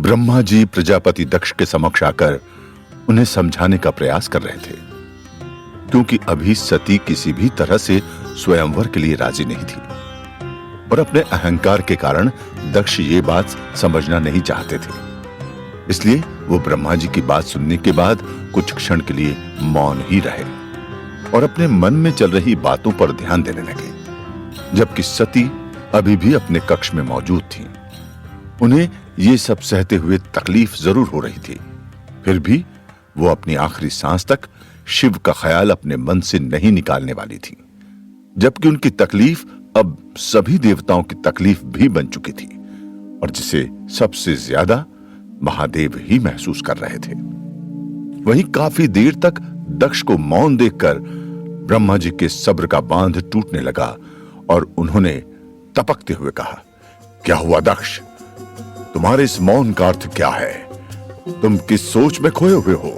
ब्रह्मा जी प्रजापति दक्ष के समक्ष आकर उन्हें समझाने का प्रयास कर रहे थे, क्योंकि अभी सती किसी भी तरह से स्वयंवर के लिए राजी नहीं थी और अपने अहंकार के कारण दक्ष ये बात समझना नहीं चाहते थे। इसलिए वो ब्रह्मा जी की बात सुनने के बाद कुछ क्षण के लिए मौन ही रहे और अपने मन में चल रही बातों पर ध्यान देने लगे, जबकि सती अभी भी अपने कक्ष में मौजूद थी। उन्हें ये सब सहते हुए तकलीफ जरूर हो रही थी, फिर भी वो अपनी आखिरी सांस तक शिव का ख्याल अपने मन से नहीं निकालने वाली थी, जबकि उनकी तकलीफ अब सभी देवताओं की तकलीफ भी बन चुकी थी और जिसे सबसे ज्यादा महादेव ही महसूस कर रहे थे। वहीं काफी देर तक दक्ष को मौन देखकर ब्रह्मा जी के सब्र का बांध टूटने लगा और उन्होंने तपकते हुए कहा, क्या हुआ दक्ष? तुम्हारे इस मौन का अर्थ क्या है? तुम किस सोच में खोए हुए हो?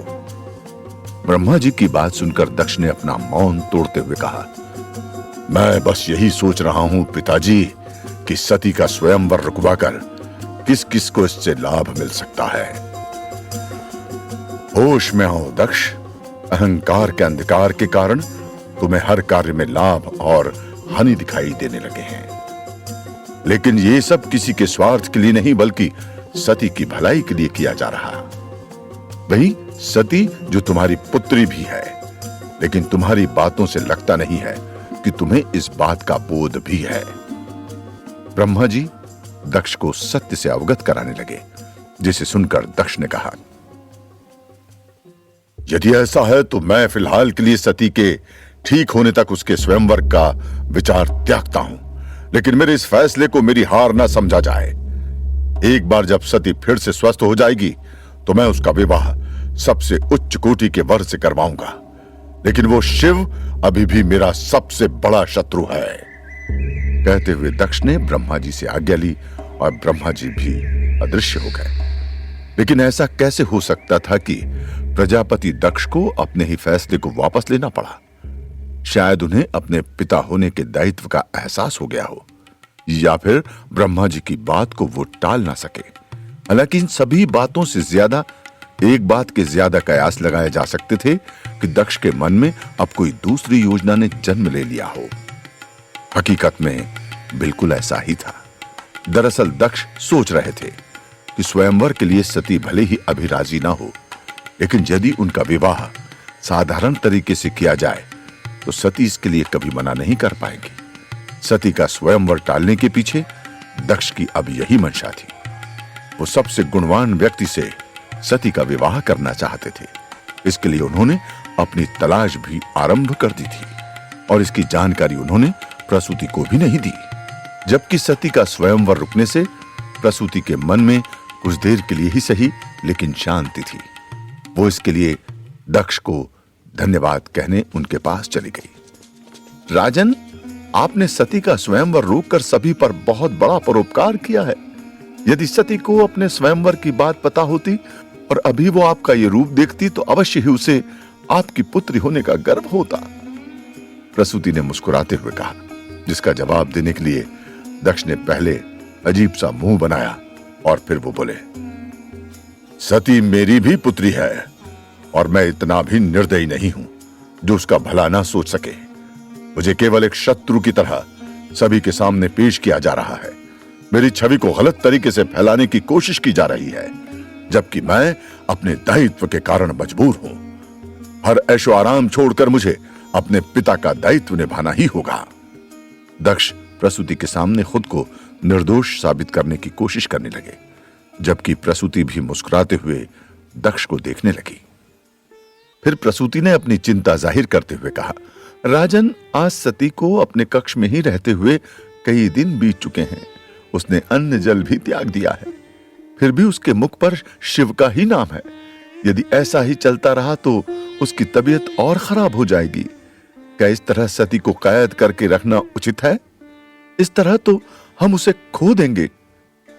ब्रह्मा जी की बात सुनकर दक्ष ने अपना मौन तोड़ते हुए कहा, मैं बस यही सोच रहा हूं पिताजी कि सती का स्वयंवर रुकवाकर किस किस को इससे लाभ मिल सकता है। होश में आओ दक्ष, अहंकार के अंधकार के कारण तुम्हें हर कार्य में लाभ और हानि दिखाई देने लगे हैं, लेकिन ये सब किसी के स्वार्थ के लिए नहीं बल्कि सती की भलाई के लिए किया जा रहा है। वही सती जो तुम्हारी पुत्री भी है, लेकिन तुम्हारी बातों से लगता नहीं है कि तुम्हें इस बात का बोध भी है। ब्रह्मा जी दक्ष को सत्य से अवगत कराने लगे, जिसे सुनकर दक्ष ने कहा, यदि ऐसा है तो मैं फिलहाल के लिए सती के ठीक होने तक उसके स्वयंवर का विचार त्यागता हूं, लेकिन मेरे इस फैसले को मेरी हार ना समझा जाए। एक बार जब सती फिर से स्वस्थ हो जाएगी तो मैं उसका विवाह सबसे उच्च कोटि के वर से करवाऊंगा, लेकिन वो शिव अभी भी मेरा सबसे बड़ा शत्रु है। कहते हुए दक्ष ने ब्रह्मा जी से आज्ञा ली और ब्रह्मा जी भी अदृश्य हो गए। लेकिन ऐसा कैसे हो सकता था कि प्रजापति दक्ष को अपने ही फैसले को वापस लेना पड़ा? शायद उन्हें अपने पिता होने के दायित्व का एहसास हो गया हो, या फिर ब्रह्मा जी की बात को वो टाल ना सके। हालांकि इन सभी बातों से ज्यादा एक बात के ज्यादा कयास लगाए जा सकते थे कि दक्ष के मन में अब कोई दूसरी योजना ने जन्म ले लिया हो। हकीकत में बिल्कुल ऐसा ही था। दरअसल दक्ष सोच रहे थे कि स्वयंवर के लिए सती भले ही अभी राजी ना हो, लेकिन यदि उनका विवाह साधारण तरीके से किया जाए तो सती इसके लिए कभी मना नहीं कर पाएंगी। सती का स्वयंवर टालने के पीछे दक्ष की अब यही मंशा थी। वो सबसे गुणवान व्यक्ति से सती का विवाह करना चाहते थे। इसके लिए उन्होंने अपनी तलाश भी आरंभ कर दी थी और इसकी जानकारी उन्होंने प्रसूति को भी नहीं दी। जबकि सती का स्वयंवर रुकने से प्रसूति के मन में कुछ देर के लिए ही सही लेकिन शांति थी। वो इसके लिए दक्ष को धन्यवाद कहने उनके पास चली गई। राजन, आपने सती का स्वयंवर रोककर सभी पर बहुत बड़ा परोपकार किया है। यदि सती को अपने स्वयंवर की बात पता होती और अभी वो आपका ये रूप देखती तो अवश्य ही उसे आपकी पुत्री होने का गर्व होता। प्रसूति ने मुस्कुराते हुए कहा, जिसका जवाब देने के लिए दक्ष ने पहले अजीब सा मुंह बनाया और फिर वो बोले, सती मेरी भी पुत्री है और मैं इतना भी निर्दयी नहीं हूं जो उसका भला ना सोच सके। मुझे केवल एक शत्रु की तरह सभी के सामने पेश किया जा रहा है। मेरी छवि को गलत तरीके से फैलाने की कोशिश की जा रही है, जबकि मैं अपने दायित्व के कारण मजबूर हूं। हर ऐशो आराम छोड़कर मुझे अपने पिता का दायित्व निभाना ही होगा। दक्ष प्रसूति के सामने खुद को निर्दोष साबित करने की कोशिश करने लगे, जबकि प्रसूति भी मुस्कुराते हुए दक्ष को देखने लगी। फिर प्रसूति ने अपनी चिंता जाहिर करते हुए कहा, राजन, आज सती को अपने कक्ष में ही रहते हुए कई दिन बीत चुके हैं। उसने अन्न जल भी त्याग दिया है, फिर भी उसके मुख पर शिव का ही नाम है। यदि ऐसा ही चलता रहा तो उसकी तबीयत और खराब हो जाएगी। क्या इस तरह सती को कैद करके रखना उचित है? इस तरह तो हम उसे खो देंगे।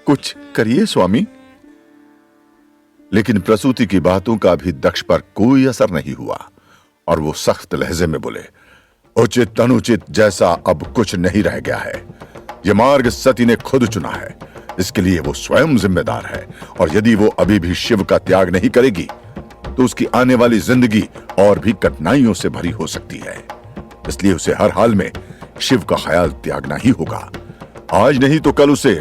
कुछ करिए स्वामी। लेकिन प्रसूति की बातों का भी दक्ष पर कोई असर नहीं हुआ और वो सख्त लहजे में बोले, उचित अनुचित जैसा अब कुछ नहीं रह गया है। यह मार्ग सती ने खुद चुना है। इसके लिए वो स्वयं जिम्मेदार है, और यदि वो अभी भी शिव का त्याग नहीं करेगी तो उसकी आने वाली जिंदगी और भी कठिनाइयों से भरी हो सकती है। इसलिए उसे हर हाल में शिव का ख्याल त्यागना ही होगा। आज नहीं तो कल उसे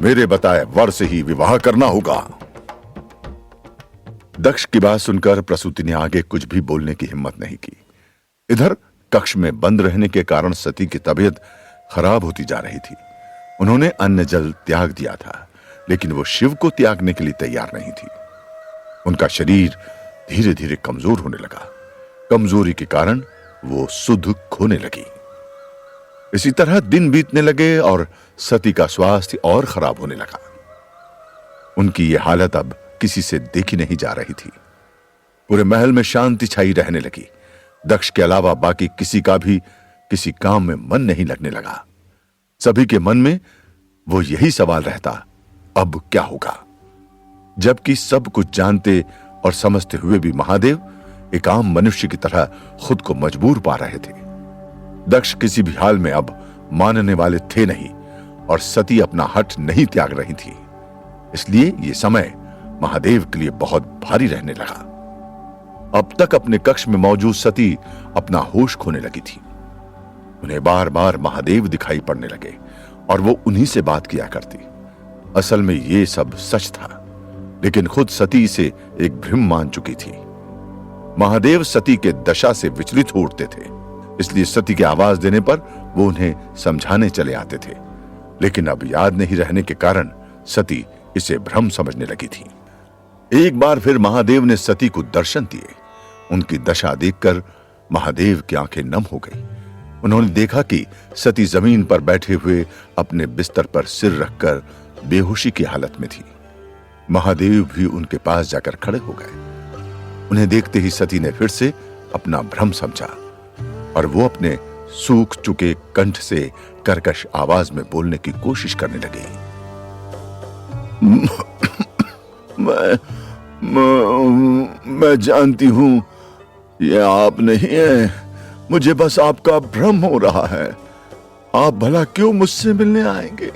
मेरे बताए वर से ही विवाह करना होगा। दक्ष की बात सुनकर प्रसूति ने आगे कुछ भी बोलने की हिम्मत नहीं की। इधर कक्ष में बंद रहने के कारण सती की तबीयत खराब होती जा रही थी। उन्होंने अन्न जल त्याग दिया था, लेकिन वो शिव को त्यागने के लिए तैयार नहीं थी। उनका शरीर धीरे धीरे कमजोर होने लगा। कमजोरी के कारण वो सुध खोने लगी। इसी तरह दिन बीतने लगे और सती का स्वास्थ्य और खराब होने लगा। उनकी ये हालत अब किसी से देखी नहीं जा रही थी। पूरे महल में शांति छाई रहने लगी। दक्ष के अलावा बाकी किसी का भी किसी काम में मन नहीं लगने लगा। सभी के मन में वो यही सवाल रहता, अब क्या होगा? जबकि सब कुछ जानते और समझते हुए भी महादेव एक आम मनुष्य की तरह खुद को मजबूर पा रहे थे। दक्ष किसी भी हाल में अब मानने वाले थे नहीं, और सती अपना हठ नहीं त्याग रही थी। इसलिए यह समय महादेव के लिए बहुत भारी रहने लगा। अब तक अपने कक्ष में मौजूद सती अपना होश खोने लगी थी। उन्हें बार बार महादेव दिखाई पड़ने लगे और वो उन्हीं से बात किया करती। असल में ये सब सच था, लेकिन खुद सती इसे एक भ्रम मान चुकी थी। महादेव सती के दशा से विचलित हो उठते थे, इसलिए सती की आवाज देने पर वो उन्हें समझाने चले आते थे। लेकिन अब याद नहीं रहने के कारण सती इसे भ्रम समझने लगी थी। एक बार फिर महादेव ने सती को दर्शन दिए। उनकी दशा देखकर महादेव की आंखें नम हो गई। उन्होंने देखा कि सती जमीन पर बैठे हुए अपने बिस्तर पर सिर रखकर बेहोशी की हालत में थी। महादेव भी उनके पास जाकर खड़े हो गए। उन्हें देखते ही सती ने फिर से अपना भ्रम समझा और वो अपने सूख चुके कंठ से कर्कश आवाज में बोलने की कोशिश करने लगी। मैं जानती हूं ये आप नहीं है, मुझे बस आपका भ्रम हो रहा है। आप भला क्यों मुझसे मिलने आएंगे?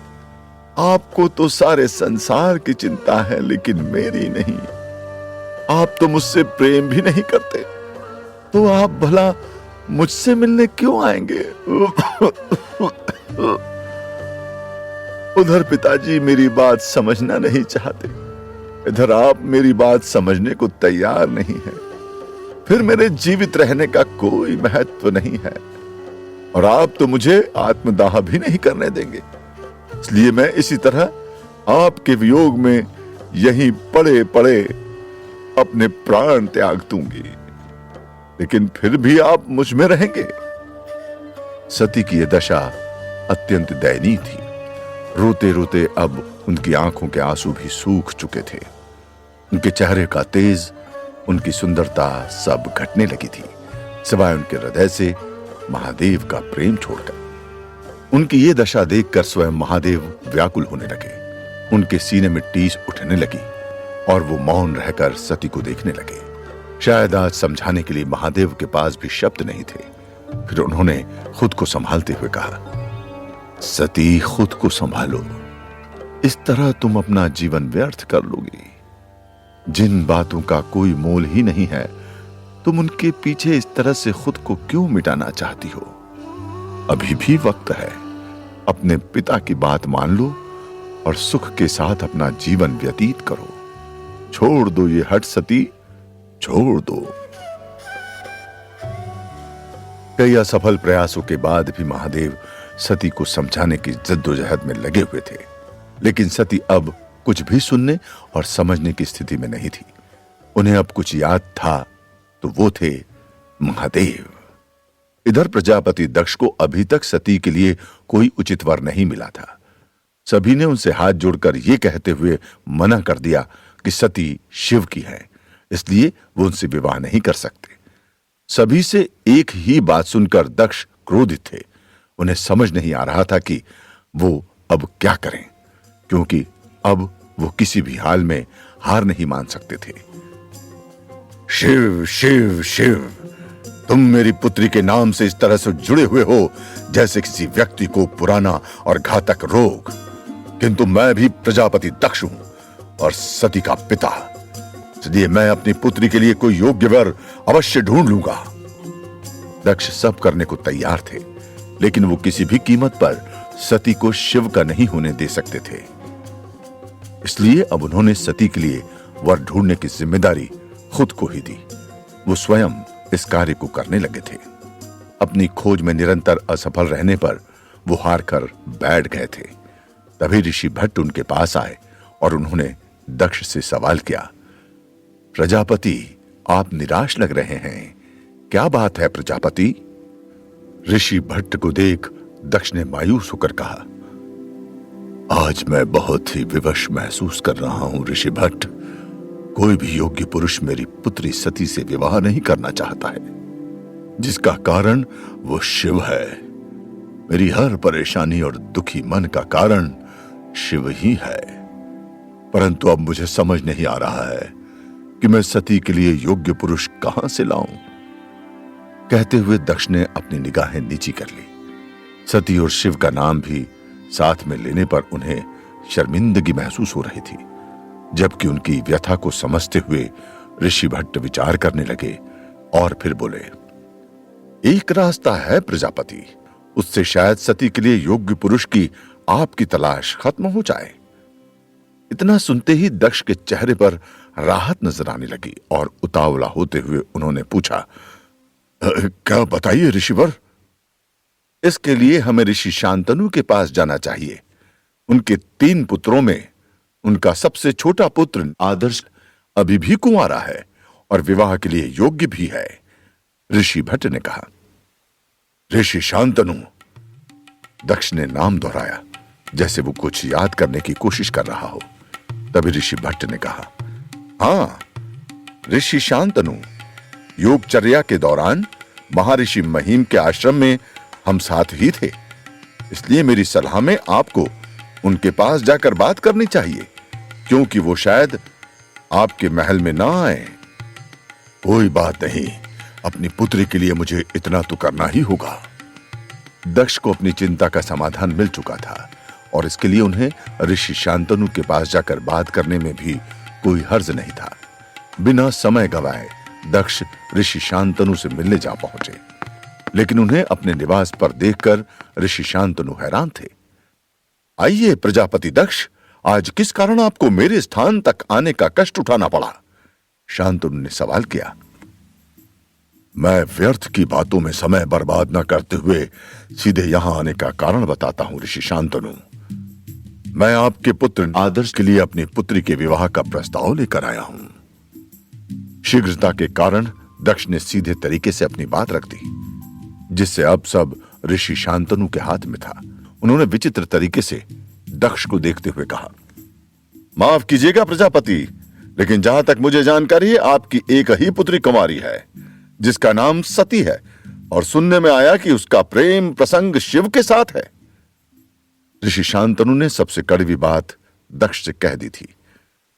आपको तो सारे संसार की चिंता है, लेकिन मेरी नहीं। आप तो मुझसे प्रेम भी नहीं करते, तो आप भला मुझसे मिलने क्यों आएंगे? उधर पिताजी मेरी बात समझना नहीं चाहते, इधर आप मेरी बात समझने को तैयार नहीं है। फिर मेरे जीवित रहने का कोई महत्व नहीं है, और आप तो मुझे आत्मदाह भी नहीं करने देंगे। इसलिए मैं इसी तरह आपके वियोग में यहीं पड़े पड़े अपने प्राण त्याग दूंगी, लेकिन फिर भी आप मुझ में रहेंगे। सती की यह दशा अत्यंत दयनीय थी। रोते रोते अब उनकी आंखों के आंसू भी सूख चुके थे। उनके चेहरे का तेज, उनकी सुंदरता सब घटने लगी थी, सिवाय उनके हृदय से महादेव का प्रेम छोड़कर। उनकी ये दशा देखकर स्वयं महादेव व्याकुल होने लगे। उनके सीने में टीस उठने लगी और वो मौन रहकर सती को देखने लगे। शायद आज समझाने के लिए महादेव के पास भी शब्द नहीं थे। फिर उन्होंने खुद को संभालते हुए कहा, सती, खुद को संभालो, इस तरह तुम अपना जीवन व्यर्थ कर लोगी। जिन बातों का कोई मोल ही नहीं है, तुम उनके पीछे इस तरह से खुद को क्यों मिटाना चाहती हो? अभी भी वक्त है, अपने पिता की बात मान लो और सुख के साथ अपना जीवन व्यतीत करो। छोड़ दो ये हठ सती, छोड़ दो। कई असफल प्रयासों के बाद भी महादेव सती को समझाने की जद्दोजहद में लगे हुए थे, लेकिन सती अब कुछ भी सुनने और समझने की स्थिति में नहीं थी। उन्हें अब कुछ याद था, तो वो थे महादेव। इधर प्रजापति दक्ष को अभी तक सती के लिए कोई उचित वर नहीं मिला था। सभी ने उनसे हाथ जोड़कर यह कहते हुए मना कर दिया कि सती शिव की है, इसलिए वो उनसे विवाह नहीं कर सकते। सभी से एक ही बात सुनकर दक्ष क्रोधित थे। उन्हें समझ नहीं आ रहा था कि वो अब क्या करें, क्योंकि अब वो किसी भी हाल में हार नहीं मान सकते थे। शिव शिव शिव, तुम मेरी पुत्री के नाम से इस तरह से जुड़े हुए हो जैसे किसी व्यक्ति को पुराना और घातक रोग। किंतु मैं भी प्रजापति दक्ष हूं और सती का पिता, इसलिए मैं अपनी पुत्री के लिए कोई योग्य वर अवश्य ढूंढ लूंगा। दक्ष सब करने को तैयार थे, लेकिन वो किसी भी कीमत पर सती को शिव का नहीं होने दे सकते थे। इसलिए अब उन्होंने सती के लिए वर ढूंढने की जिम्मेदारी खुद को ही दी। वो स्वयं इस कार्य को करने लगे थे। अपनी खोज में निरंतर असफल रहने पर वो हार कर बैठ गए थे। तभी ऋषि भट्ट उनके पास आए और उन्होंने दक्ष से सवाल किया, प्रजापति, आप निराश लग रहे हैं, क्या बात है प्रजापति? ऋषि भट्ट को देख दक्ष ने मायूस होकर कहा, आज मैं बहुत ही विवश महसूस कर रहा हूं ऋषि भट्ट। कोई भी योग्य पुरुष मेरी पुत्री सती से विवाह नहीं करना चाहता है, जिसका कारण वो शिव है। मेरी हर परेशानी और दुखी मन का कारण शिव ही है। परंतु अब मुझे समझ नहीं आ रहा है कि मैं सती के लिए योग्य पुरुष कहां से लाऊं। कहते हुए दक्ष ने अपनी निगाहें नीची कर ली। सती और शिव का नाम भी साथ में लेने पर उन्हें शर्मिंदगी महसूस हो रही थी। जबकि उनकी व्यथा को समझते हुए ऋषि भट्ट विचार करने लगे और फिर बोले, एक रास्ता है प्रजापति, उससे शायद सती के लिए योग्य पुरुष की आपकी तलाश खत्म हो जाए। इतना सुनते ही दक्ष के चेहरे पर राहत नजर आने लगी और उतावला होते हुए उन्होंने पूछा, क्या बताइए ऋषिवर? इसके लिए हमें ऋषि शांतनु के पास जाना चाहिए। उनके 3 पुत्रों में उनका सबसे छोटा पुत्र आदर्श अभी भी कुंवारा है और विवाह के लिए योग्य भी है। ऋषि भट्ट ने कहा। ऋषि शांतनु, दक्ष ने नाम दोहराया जैसे वो कुछ याद करने की कोशिश कर रहा हो। तभी ऋषि भट्ट ने कहा, हाँ, ऋषि शांतनु, योगचर्या के दौरान महर्षि महीम के आश्रम में हम साथ ही थे। इसलिए मेरी सलाह में आपको उनके पास जाकर बात करनी चाहिए, क्योंकि वो शायद आपके महल में ना आए। कोई बात नहीं, अपनी पुत्री के लिए मुझे इतना तो करना ही होगा। दक्ष को अपनी चिंता का समाधान मिल चुका था और इसके लिए उन्हें ऋषि शांतनु के पास जाकर बात करने में भी कोई हर्ज नहीं था। बिना समय गवाए दक्ष ऋषि शांतनु से मिलने जा पहुंचे, लेकिन उन्हें अपने निवास पर देखकर ऋषि शांतनु हैरान थे। आइए प्रजापति दक्ष, आज किस कारण आपको मेरे स्थान तक आने का कष्ट उठाना पड़ा? शांतनु ने सवाल किया। मैं व्यर्थ की बातों में समय बर्बाद न करते हुए सीधे यहां आने का कारण बताता हूं ऋषि शांतनु। मैं आपके पुत्र आदर्श के लिए अपनी पुत्री के विवाह का प्रस्ताव लेकर आया हूं। शीघ्रता के कारण दक्ष ने सीधे तरीके से अपनी बात रख दी, जिससे अब सब ऋषि शांतनु के हाथ में था। उन्होंने विचित्र तरीके से दक्ष को देखते हुए कहा, माफ कीजिएगा प्रजापति, लेकिन जहां तक मुझे जानकारी है आपकी एक ही पुत्री कुमारी है, जिसका नाम सती है, और सुनने में आया कि उसका प्रेम प्रसंग शिव के साथ है। ऋषि शांतनु ने सबसे कड़वी बात दक्ष से कह दी थी,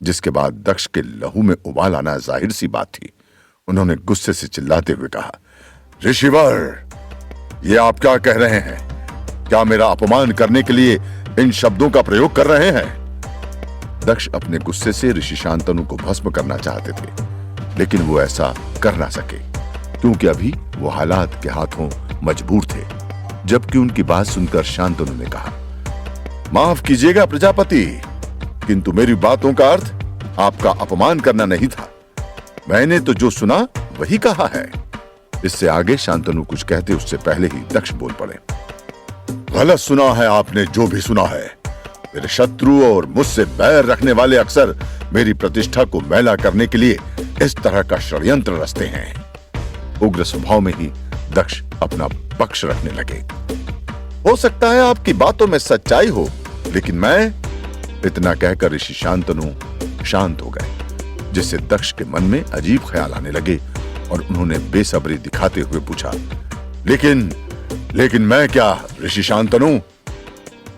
जिसके बाद दक्ष के लहू में उबाल आना जाहिर सी बात थी। उन्होंने गुस्से से चिल्लाते हुए कहा, ऋषिवर, ये आप क्या कह रहे हैं? क्या मेरा अपमान करने के लिए इन शब्दों का प्रयोग कर रहे हैं? दक्ष अपने गुस्से से ऋषि शांतनु को भस्म करना चाहते थे, लेकिन वो ऐसा कर ना सके, क्योंकि अभी वो हालात के हाथों मजबूर थे। जबकि उनकी बात सुनकर शांतनु ने कहा, माफ कीजिएगा प्रजापति, किंतु मेरी बातों का अर्थ आपका अपमान करना नहीं था। मैंने तो जो सुना वही कहा है। इससे आगे शांतनु कुछ कहते उससे पहले ही दक्ष बोल पड़े, गलत सुना है आपने जो भी सुना है। मेरे शत्रु और मुझसे बैर रखने वाले अक्सर मेरी प्रतिष्ठा को मैला करने के लिए इस तरह का षड्यंत्र रचते हैं। उग्र स्वभाव में ही दक्ष अपना पक्ष रखने लगे। हो सकता है आपकी बातों में सच्चाई हो, लेकिन मैं, इतना कहकर ऋषि शांतनु शांत हो गए, जिससे दक्ष के मन में अजीब ख्याल आने लगे और उन्होंने बेसब्री दिखाते हुए पूछा, लेकिन मैं क्या ऋषि शांतनु?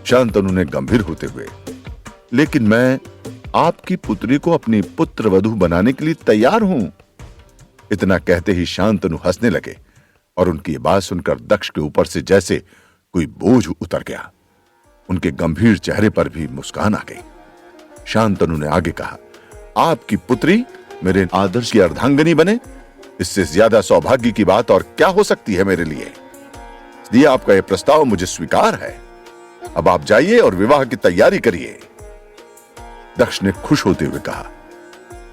शांतनु ने गंभीर होते हुए, लेकिन मैं आपकी पुत्री को अपनी पुत्र वधू बनाने के लिए तैयार हूं। इतना कहते ही शांतनु हंसने लगे और उनकी बात सुनकर दक्ष के ऊपर से जैसे कोई बोझ उतर गया। उनके गंभीर चेहरे पर भी मुस्कान आ गई। शांतनु ने आगे कहा, आपकी पुत्री मेरे आदर्श की अर्धांगिनी बने, इससे ज्यादा सौभाग्य की बात और क्या हो सकती है मेरे लिए। इसलिए आपका यह प्रस्ताव मुझे स्वीकार है। अब आप जाइए और विवाह की तैयारी करिए। दक्ष ने खुश होते हुए कहा,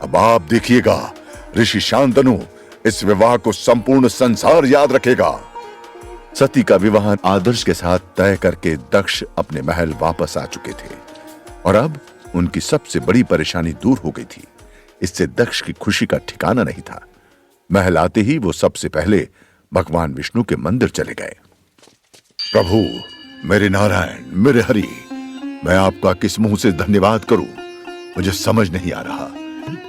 अब आप देखिएगा ऋषि शांतनु इस विवाह को संपूर्ण संसार याद रखेगा। सती का विवाह आदर्श के साथ तय करके दक्ष अपने महल वापस आ चुके थे और अब उनकी सबसे बड़ी परेशानी दूर हो गई थी। इससे दक्ष की खुशी का ठिकाना नहीं था। महल आते ही वो सबसे पहले भगवान विष्णु के मंदिर चले गए। प्रभु, मेरे नारायण, मेरे हरि, मैं आपका किस मुंह से धन्यवाद करूं, मुझे समझ नहीं आ रहा।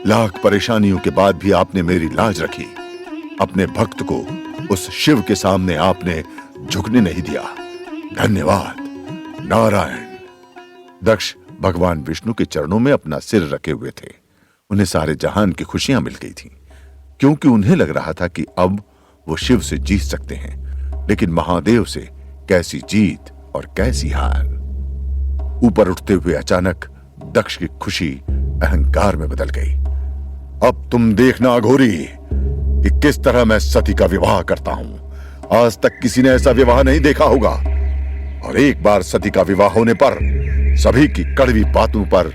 लाख परेशानियों के बाद भी आपने मेरी लाज रखी। अपने भक्त को उस शिव के सामने आपने झुकने नहीं दिया। धन्यवाद नारायण। दक्ष भगवान विष्णु के चरणों में अपना सिर रखे हुए थे। उन्हें सारे जहान की खुशियां मिल गई थीं, क्योंकि उन्हें लग रहा था कि अब वो शिव से जीत सकते हैं, लेकिन महादेव से कैसी जीत और कैसी हार। ऊपर उठते हुए अचानक दक्ष की खुशी अहंकार में बदल गई। अब तुम देखना अघोरी कि किस तरह मैं सती का विवाह करता हूं। आज तक किसी ने ऐसा विवाह नहीं देखा होगा और एक बार सती का विवाह होने पर सभी की कड़वी बातों पर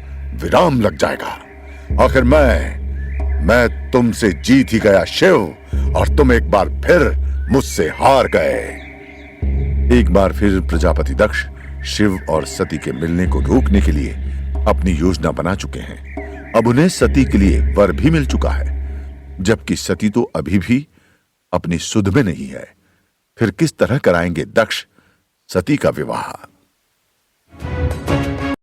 विराम लग जाएगा। आखिर मैं तुमसे जीत ही गया शिव, और तुम एक बार फिर मुझसे हार गए। एक बार फिर प्रजापति दक्ष शिव और सती के मिलने को रोकने के लिए अपनी योजना बना चुके हैं। अब उन्हें सती के लिए वर भी मिल चुका है, जबकि सती तो अभी भी अपनी सुध में नहीं है। फिर किस तरह कराएंगे दक्ष सती का विवाह।